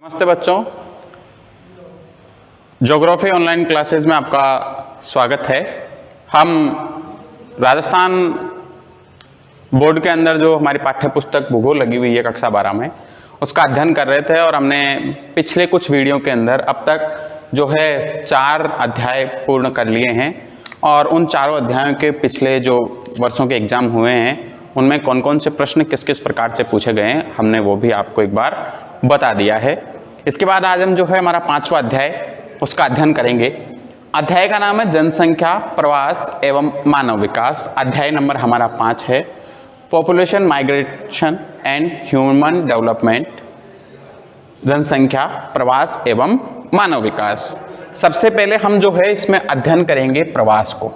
नमस्ते बच्चों, geography online classes में आपका स्वागत है। हम राजस्थान बोर्ड के अंदर जो हमारी पाठ्य पुस्तक भूगोल लगी हुई है कक्षा 12 में, उसका अध्ययन कर रहे थे और हमने पिछले कुछ वीडियो के अंदर अब तक जो है 4 अध्याय पूर्ण कर लिए हैं और उन चारों अध्यायों के पिछले जो वर्षों के एग्जाम हुए हैं उनमें कौन कौन से प्रश्न किस किस प्रकार से पूछे गए हैं हमने वो भी आपको एक बार बता दिया है। इसके बाद आज हम जो है हमारा 5वां अध्याय उसका अध्ययन करेंगे। अध्याय का नाम है जनसंख्या, प्रवास एवं मानव विकास। अध्याय नंबर हमारा 5 है, population migration and human development. जनसंख्या, प्रवास एवं मानव विकास। सबसे पहले हम जो है इसमें अध्ययन करेंगे प्रवास को।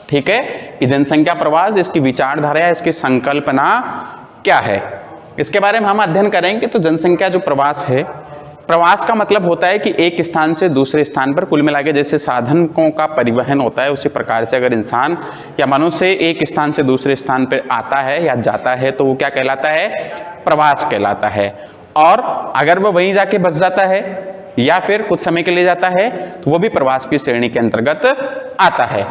ठीक है, कि जनसंख्या प्रवास, इसकी विचारधारा, इसकी संकल्पना क्या है, इसके बारे में हम अध्ययन करेंगे। तो जनसंख्या जो प्रवास है, प्रवास का मतलब होता है कि एक स्थान से दूसरे स्थान पर, कुल मिला के जैसे साधनों का परिवहन होता है उसी प्रकार से अगर इंसान या मनुष्य एक स्थान से दूसरे स्थान पर आता है या जाता है तो वो क्या कहलाता है? प्रवास कहलाता है। और अगर वो वहीं जाके बस जाता है या फिर कुछ समय के लिए जाता है तो वो भी प्रवास की श्रेणी के अंतर्गत आता है।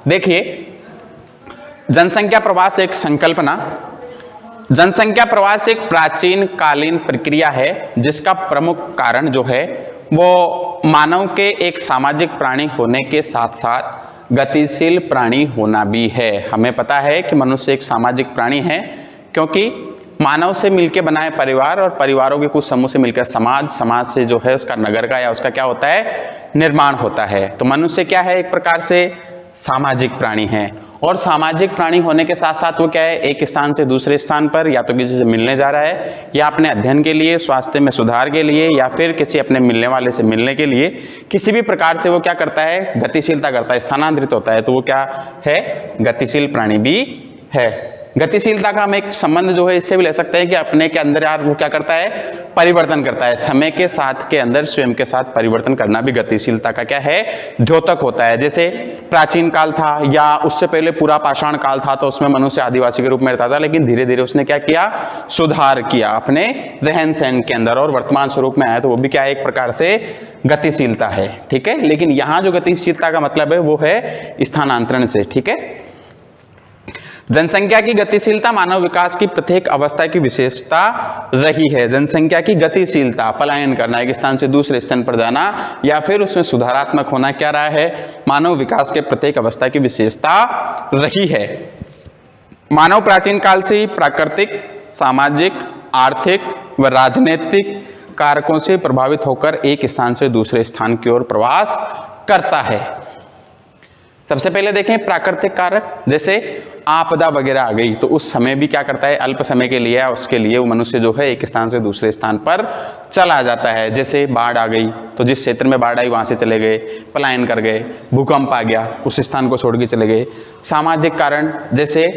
देखिए, जनसंख्या प्रवास एक संकल्पना, जनसंख्या प्रवास एक प्राचीन कालीन प्रक्रिया है जिसका प्रमुख कारण जो है वो मानव के एक सामाजिक प्राणी होने के साथ साथ गतिशील प्राणी होना भी है। हमें पता है कि मनुष्य एक सामाजिक प्राणी है क्योंकि मानव से मिलकर बनाए परिवार और परिवारों के कुछ समूह से मिलकर समाज, समाज से जो है उसका नगर का या उसका क्या होता है? निर्माण होता है। तो मनुष्य क्या है? एक प्रकार से सामाजिक प्राणी है और सामाजिक प्राणी होने के साथ साथ वो क्या है? एक स्थान से दूसरे स्थान पर या तो किसी से मिलने जा रहा है या अपने अध्ययन के लिए, स्वास्थ्य में सुधार के लिए या फिर किसी अपने मिलने वाले से मिलने के लिए किसी भी प्रकार से वो क्या करता है? गतिशीलता करता है, स्थानांतरित होता है। तो वो क्या है? गतिशील प्राणी भी है। गतिशीलता का हम एक संबंध जो है इससे भी ले सकते हैं कि अपने के अंदर यार वो क्या करता है? परिवर्तन करता है। समय के साथ के अंदर स्वयं के साथ परिवर्तन करना भी गतिशीलता का क्या है? द्योतक होता है। जैसे प्राचीन काल था या उससे पहले पूरा पाषाण काल था तो उसमें मनुष्य आदिवासी के रूप में रहता था, लेकिन धीरे धीरे उसने क्या किया? सुधार किया अपने रहन सहन के अंदर और वर्तमान स्वरूप में आया। तो वो भी क्या है? एक प्रकार से गतिशीलता है। ठीक है, लेकिन यहाँ जो गतिशीलता का मतलब है वो है स्थानांतरण से। ठीक है, जनसंख्या की गतिशीलता मानव विकास की प्रत्येक अवस्था की विशेषता रही है। जनसंख्या की गतिशीलता, पलायन करना, एक स्थान से दूसरे स्थान पर जाना या फिर उसमें सुधारात्मक होना, क्या रहा है? मानव विकास के प्रत्येक अवस्था की विशेषता रही है। मानव प्राचीन काल से ही प्राकृतिक, सामाजिक, आर्थिक व राजनीतिक कारकों से प्रभावित होकर एक स्थान से दूसरे स्थान की ओर प्रवास करता है। सबसे पहले देखें प्राकृतिक कारक, जैसे आपदा वगैरह आ गई तो उस समय भी क्या करता है? अल्प समय के लिए, उसके लिए वो मनुष्य जो है एक स्थान से दूसरे स्थान पर चला जाता है। जैसे बाढ़ आ गई तो जिस क्षेत्र में बाढ़ आई वहां से चले गए, पलायन कर गए। भूकंप आ गया, उस स्थान को छोड़ के चले गए। सामाजिक कारण, जैसे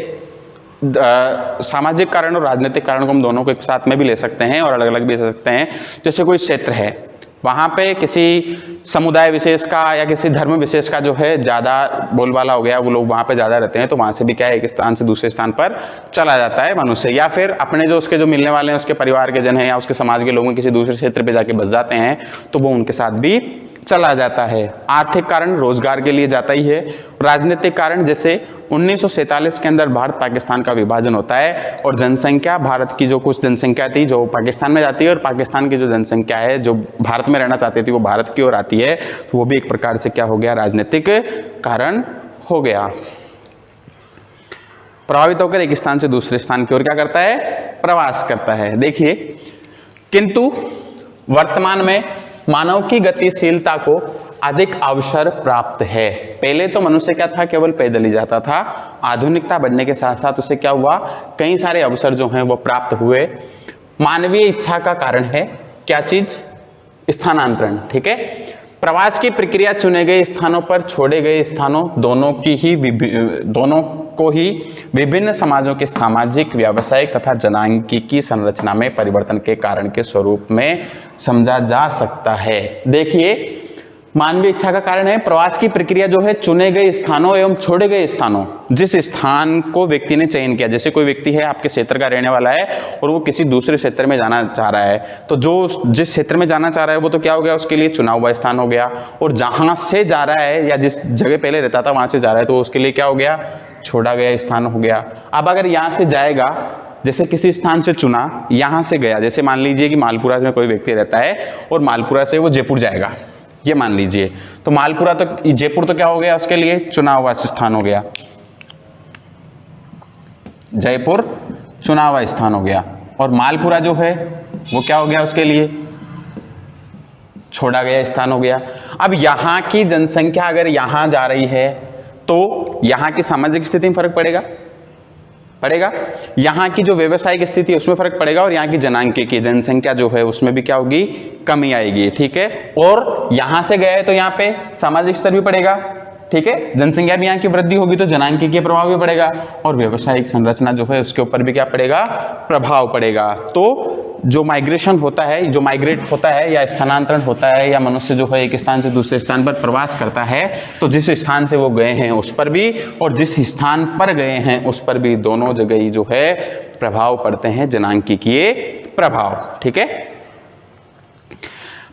सामाजिक कारण और राजनीतिक कारण को हम दोनों को एक साथ में भी ले सकते हैं और अलग अलग भी ले सकते हैं। जैसे कोई क्षेत्र है, वहाँ पे किसी समुदाय विशेष का या किसी धर्म विशेष का जो है ज़्यादा बोलबाला हो गया, वो लोग वहाँ पे ज़्यादा रहते हैं तो वहाँ से भी क्या है? एक स्थान से दूसरे स्थान पर चला जाता है मनुष्य। या फिर अपने जो उसके जो मिलने वाले हैं, उसके परिवार के जन हैं या उसके समाज के लोग किसी दूसरे क्षेत्र पे जाके बस जाते हैं तो वो उनके साथ भी चला जाता है। आर्थिक कारण, रोजगार के लिए जाता ही है। राजनीतिक कारण, जैसे 1947 के अंदर भारत पाकिस्तान का विभाजन होता है और जनसंख्या, भारत की जो कुछ जनसंख्या थी जो पाकिस्तान में जाती है और पाकिस्तान की जो जनसंख्या है जो भारत में रहना चाहती थी वो भारत की ओर आती है। तो वो भी एक प्रकार से क्या हो गया? राजनीतिक कारण हो गया। प्रभावित होकर एक स्थान से दूसरे स्थान की ओर क्या करता है? प्रवास करता है। देखिए, किंतु वर्तमान में मानव की गतिशीलता को अधिक अवसर प्राप्त है। पहले तो मनुष्य क्या था? केवल पैदल ही जाता था। आधुनिकता बढ़ने के साथ साथ उसे क्या हुआ? कई सारे अवसर जो हैं वो प्राप्त हुए। मानवीय इच्छा का कारण है क्या चीज? स्थानांतरण। ठीक है, प्रवास की प्रक्रिया चुने गए स्थानों पर छोड़े गए स्थानों दोनों को ही विभिन्न समाजों के सामाजिक, व्यावसायिक तथा जनांगीकी संरचना में परिवर्तन के कारण के स्वरूप में समझा जा सकता है। देखिए, मानवीय इच्छा का कारण है। प्रवास की प्रक्रिया जो है चुने गए स्थानों एवं छोड़े गए स्थानों, जिस स्थान को व्यक्ति ने चयन किया, जैसे कोई व्यक्ति है आपके क्षेत्र का रहने वाला है और वो किसी दूसरे क्षेत्र में जाना चाह रहा है, तो जो जिस क्षेत्र में जाना चाह रहा है वो तो क्या हो गया, उसके लिए चुना हुआ स्थान हो गया। और जहां से जा रहा है या जिस जगह पहले रहता था वहां से जा रहा है तो उसके लिए क्या हो गया, छोड़ा गया स्थान हो गया। अब अगर यहाँ से जाएगा, जैसे किसी स्थान से चुना, यहां से गया, जैसे मान लीजिए कि मालपुरा में कोई व्यक्ति रहता है और मालपुरा से वो जयपुर जाएगा, ये मान लीजिए, तो मालपुरा तो जयपुर तो क्या हो गया उसके लिए, चुना हुआ स्थान हो गया, जयपुर चुना हुआ स्थान हो गया। और मालपुरा जो है वो क्या हो गया उसके लिए, छोड़ा गया स्थान हो गया। अब यहां की जनसंख्या अगर यहां जा रही है तो यहां की सामाजिक स्थिति में फर्क पड़ेगा, यहाँ की जो व्यवसायिक स्थिति है उसमें फर्क पड़ेगा, और यहाँ की जनांक की जनसंख्या जो है उसमें भी क्या होगी, कमी आएगी, ठीक है। और यहाँ से गया है तो यहाँ पे सामाजिक स्तर भी पड़ेगा, ठीक है, जनसंख्या भी यहाँ की वृद्धि होगी तो जनांकीय प्रभाव भी पड़ेगा, और व्यवसायिक संरचना जो है उसके ऊपर भी क्या पड़ेगा, प्रभाव पड़ेगा। तो जो माइग्रेशन होता है, जो माइग्रेट होता है या स्थानांतरण होता है, या मनुष्य जो है एक स्थान से दूसरे स्थान पर प्रवास करता है, तो जिस स्थान से वो गए हैं उस पर भी और जिस स्थान पर गए हैं उस पर भी, दोनों जगह ही जो है प्रभाव पड़ते हैं, जनांकीय प्रभाव, ठीक है।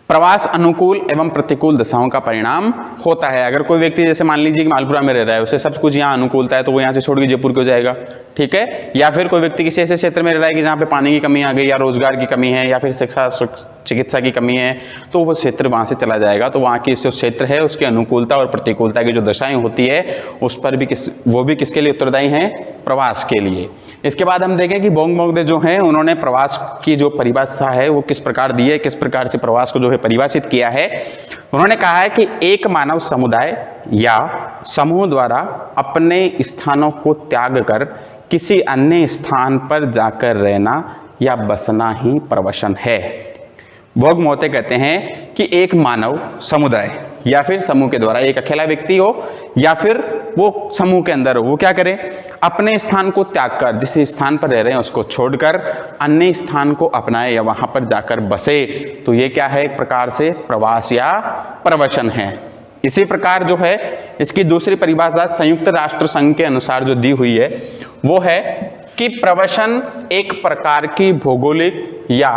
प्रवास अनुकूल एवं प्रतिकूल दशाओं का परिणाम होता है। अगर कोई व्यक्ति जैसे मान लीजिए कि मालपुरा में रह रहा है, उसे सब कुछ यहाँ अनुकूलता है तो वो यहाँ से छोड़ के जयपुर क्यों जाएगा, ठीक है। या फिर कोई व्यक्ति किसी ऐसे क्षेत्र में रह रहा है कि जहाँ पे पानी की कमी आ गई, या रोजगार की कमी है, या फिर शिक्षा चिकित्सा की कमी है, तो वो क्षेत्र वहाँ से चला जाएगा। तो वहाँ की जो क्षेत्र है उसकी अनुकूलता और प्रतिकूलता की जो दशाएं होती है उस पर भी वो भी किसके लिए उत्तरदायी हैं, प्रवास के लिए। इसके बाद हम देखें कि बोंग-मोंगदे जो हैं उन्होंने प्रवास की जो परिभाषा है वो किस प्रकार दी है, किस प्रकार से प्रवास को जो है परिभाषित किया है। उन्होंने कहा है कि एक मानव समुदाय या समूह द्वारा अपने स्थानों को त्याग कर किसी अन्य स्थान पर जाकर रहना या बसना ही प्रवसन है। बोंग-मोंगदे कहते हैं कि एक मानव समुदाय या फिर समूह के द्वारा, एक अकेला व्यक्ति हो या फिर वो समूह के अंदर हो, वो क्या करे, अपने स्थान को त्याग कर, जिस स्थान पर रह रहे हैं उसको छोड़कर अन्य स्थान को अपनाए या वहां पर जाकर बसे, तो ये क्या है, एक प्रकार से प्रवास या प्रवसन है। इसी प्रकार जो है इसकी दूसरी परिभाषा संयुक्त राष्ट्र संघ के अनुसार जो दी हुई है वो है कि प्रवसन एक प्रकार की भौगोलिक या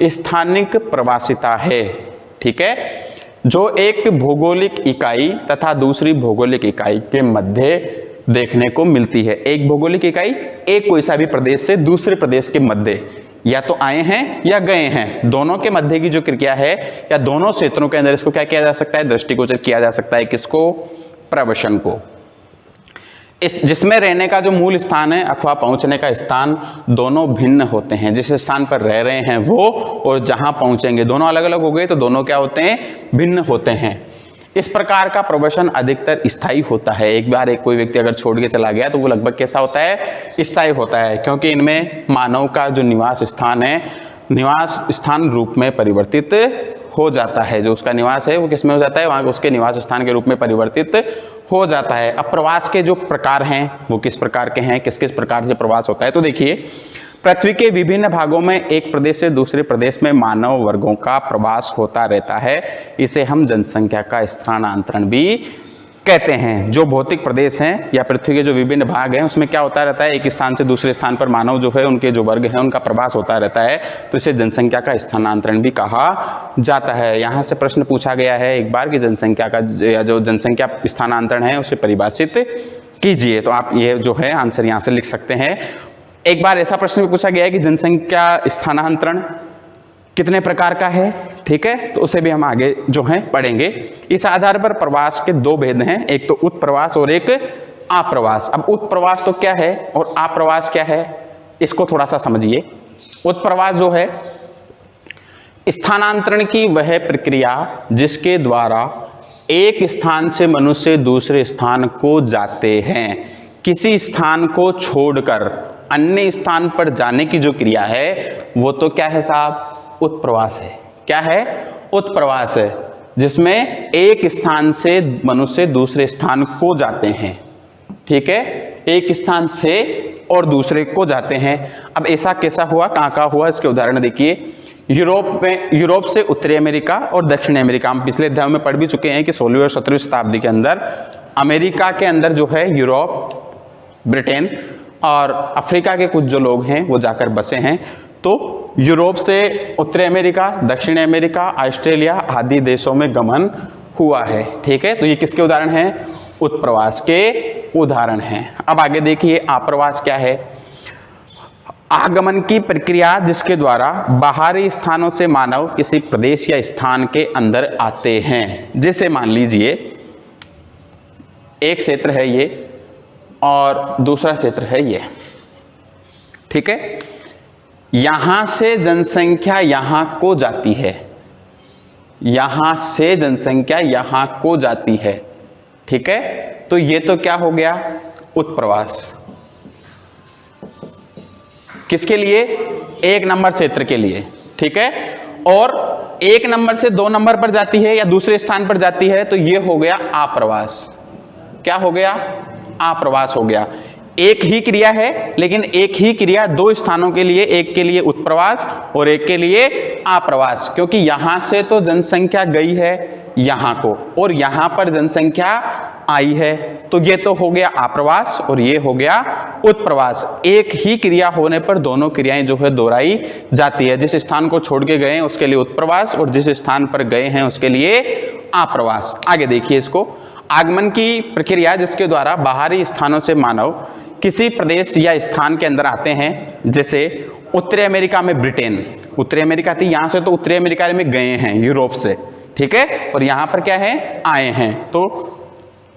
स्थानिक प्रवासिता है, ठीक है, जो एक भौगोलिक इकाई तथा दूसरी भौगोलिक इकाई के मध्य देखने को मिलती है। एक भौगोलिक इकाई एक कोई सा भी प्रदेश से दूसरे प्रदेश के मध्य या तो आए हैं या गए हैं, दोनों के मध्य की जो क्रिया है या दोनों क्षेत्रों के अंदर इसको क्या किया जा सकता है, दृष्टिगोचर किया जा सकता है, किसको, प्रवसन को। इस जिसमें रहने का जो मूल स्थान है अथवा पहुंचने का स्थान दोनों भिन्न होते हैं। जिस स्थान पर रह रहे हैं वो और जहां पहुंचेंगे दोनों अलग अलग हो गए, तो दोनों क्या होते हैं, भिन्न होते हैं। इस प्रकार का प्रवसन अधिकतर स्थायी होता है। एक बार एक कोई व्यक्ति अगर छोड़ के चला गया तो वो लगभग कैसा होता है, स्थायी होता है, क्योंकि इनमें मानव का जो निवास स्थान है, निवास स्थान रूप में परिवर्तित हो जाता है। जो उसका निवास है वो किस में हो जाता है, वहाँ उसके निवास स्थान के रूप में परिवर्तित हो जाता है। अब प्रवास के जो प्रकार हैं वो किस प्रकार के हैं, किस किस प्रकार से प्रवास होता है, तो देखिए, पृथ्वी के विभिन्न भागों में एक प्रदेश से दूसरे प्रदेश में मानव वर्गों का प्रवास होता रहता है। इसे हम जनसंख्या का स्थानांतरण भी कहते हैं। जो भौतिक प्रदेश हैं या पृथ्वी के जो विभिन्न भाग हैं उसमें क्या होता रहता है, एक स्थान से दूसरे स्थान पर मानव जो है उनके जो वर्ग हैं उनका प्रवास होता रहता है, तो इसे जनसंख्या का स्थानांतरण भी कहा जाता है। यहाँ से प्रश्न पूछा गया है एक बार कि जनसंख्या का या जो जनसंख्या स्थानांतरण है उसे परिभाषित कीजिए, तो आप ये जो है आंसर यहाँ से लिख सकते हैं। एक बार ऐसा प्रश्न भी पूछा गया है कि जनसंख्या स्थानांतरण कितने प्रकार का है, ठीक है, तो उसे भी हम आगे जो है पढ़ेंगे। इस आधार पर प्रवास के दो भेद हैं, एक तो उत्प्रवास और एक आप्रवास। अब उत्प्रवास तो क्या है और आप्रवास क्या है, इसको थोड़ा सा समझिए। उत्प्रवास जो है स्थानांतरण की वह प्रक्रिया जिसके द्वारा एक स्थान से मनुष्य दूसरे स्थान को जाते हैं। किसी स्थान को छोड़कर अन्य स्थान पर जाने की जो क्रिया है वो तो क्या है साहब, उत्प्रवास है। क्या है, उत्प्रवास है, जिसमें एक स्थान से मनुष्य दूसरे स्थान को जाते हैं, ठीक है, एक स्थान से और दूसरे को जाते हैं। अब ऐसा कैसा हुआ, कहाँ हुआ, इसके उदाहरण देखिए यूरोप से उत्तरी अमेरिका और दक्षिणी अमेरिका। हम पिछले अध्याय में पढ़ भी चुके हैं कि 16वीं और 17वीं शताब्दी के अंदर अमेरिका के अंदर जो है यूरोप, ब्रिटेन और अफ्रीका के कुछ जो लोग हैं वो जाकर बसे हैं। तो यूरोप से उत्तरी अमेरिका, दक्षिणी अमेरिका, ऑस्ट्रेलिया आदि देशों में गमन हुआ है। ठीक है, तो ये किसके उदाहरण हैं? उत्प्रवास के उदाहरण हैं। अब आगे देखिए आप्रवास क्या है। आगमन की प्रक्रिया जिसके द्वारा बाहरी स्थानों से मानव किसी प्रदेश या स्थान के अंदर आते हैं। जैसे मान लीजिए एक क्षेत्र है ये और दूसरा क्षेत्र है ये, ठीक है। यहां से जनसंख्या यहां को जाती है, यहां से जनसंख्या यहां को जाती है, ठीक है। तो ये तो क्या हो गया? उत्प्रवास। किसके लिए? एक नंबर क्षेत्र के लिए, ठीक है। और एक नंबर से 2 नंबर पर जाती है या दूसरे स्थान पर जाती है तो ये हो गया आप्रवास। क्या हो गया? आप्रवास हो गया। एक ही क्रिया है लेकिन एक ही क्रिया 2 स्थानों के लिए, एक के लिए उत्प्रवास और एक के लिए आप्रवास, क्योंकि यहां से तो जनसंख्या गई है यहां को और यहां पर जनसंख्या आई है, तो ये तो हो गया आप्रवास और ये हो गया उत्प्रवास। एक ही क्रिया होने पर दोनों क्रियाएं जो है दोहराई जाती है। जिस स्थान को छोड़ के गए हैं उसके लिए उत्प्रवास और जिस स्थान पर गए हैं उसके लिए आप्रवास। आगे देखिए इसको। आगमन की प्रक्रिया जिसके द्वारा बाहरी स्थानों से मानव किसी प्रदेश या स्थान के अंदर आते हैं। जैसे उत्तरी अमेरिका में ब्रिटेन, उत्तरी अमेरिका थी, यहां से तो उत्तरी अमेरिका में गए हैं यूरोप से, ठीक है, और यहां पर क्या है? आए हैं। तो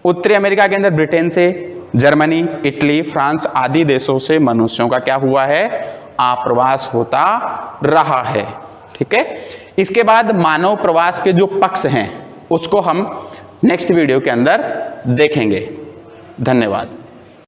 उत्तरी अमेरिका के अंदर ब्रिटेन से, जर्मनी, इटली, फ्रांस आदि देशों से मनुष्यों का क्या हुआ है? आप्रवास होता रहा है, ठीक है। इसके बाद मानव प्रवास के जो पक्ष हैं उसको हम नेक्स्ट वीडियो के अंदर देखेंगे। धन्यवाद।